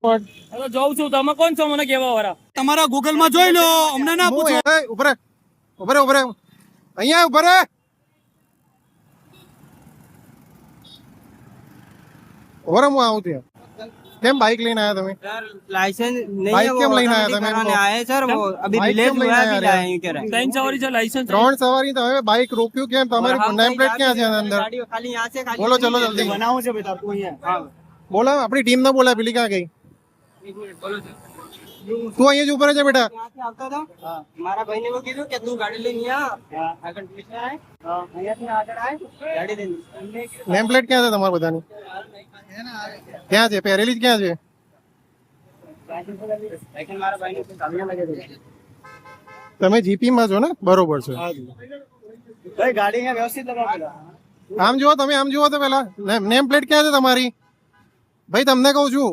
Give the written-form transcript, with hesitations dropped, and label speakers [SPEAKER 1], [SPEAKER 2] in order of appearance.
[SPEAKER 1] જોઉં છું. તમે કોણ છો મને કેવા વાળા?
[SPEAKER 2] તમારા ગૂગલ માં જોઈ લો, અમને ના પૂછો.
[SPEAKER 3] ઉભરે ઉભરે ઉભરે અહીંયા ઉભરે. ઉભરે હું આવું છું. કેમ બાઇક લઈને આયા તમે?
[SPEAKER 4] लाइसेंस नहीं
[SPEAKER 3] बाइक
[SPEAKER 4] है,
[SPEAKER 3] क्यों
[SPEAKER 4] वो
[SPEAKER 3] लेना है
[SPEAKER 4] अथॉरिटी
[SPEAKER 3] तुम्हें?
[SPEAKER 4] कराने आए सर, वो अभी
[SPEAKER 3] बाइक
[SPEAKER 4] डिले
[SPEAKER 3] क्यों
[SPEAKER 4] हुआ
[SPEAKER 3] लेना
[SPEAKER 4] है,
[SPEAKER 3] है
[SPEAKER 4] अभी
[SPEAKER 3] यार?
[SPEAKER 4] लाए हैं, कह रहे हैं।
[SPEAKER 1] 3 सवारी છે, લાયસન્સ છે?
[SPEAKER 3] 3 સવારી તમે બાઇક રોક્યું કેમ? તમારી
[SPEAKER 4] हम
[SPEAKER 3] નેમ પ્લેટ
[SPEAKER 4] कहीं
[SPEAKER 3] ક્યાં છે
[SPEAKER 4] जाके
[SPEAKER 3] અંદર?
[SPEAKER 4] गाड़ी खाली यहाँ से खाली
[SPEAKER 3] બોલો ચલો
[SPEAKER 4] नहीं
[SPEAKER 3] જલ્દી.
[SPEAKER 2] બનાવો છે બેટા તું અહીંયા.
[SPEAKER 4] हाँ
[SPEAKER 3] બોલો આપણી ટીમ ને બોલા, પેલી ક્યાં ગઈ?
[SPEAKER 4] एक मिनट बोलो सर।
[SPEAKER 3] તું અહીંયા જ ઉભો રહે છે બેટા.
[SPEAKER 4] यहाँ से आता था, हमारा भाई ने वो कीधું કે તું ગાડી લઈને આ આગળ પીછે આય, અહીંયાથી આગળ આય, ગાડી લઈને
[SPEAKER 3] નેમ પ્લેટ ક્યાં છે તમારા બધાની? ક્યાં છે? પહેરેલી જ ક્યાં છે?
[SPEAKER 4] लेकिन हमारा भाई ने सामने लगे थे।
[SPEAKER 3] તમે જીપી માં છો ને? બરોબર છે.
[SPEAKER 2] ભાઈ ગાડી અહીંયા વ્યવસ્થિત લગાવો પેલા.
[SPEAKER 3] આમ જુઓ તમે, આમ જુઓ તો પેલા નેમ પ્લેટ ક્યાં છે તમારી? ભાઈ તમને કહું છું.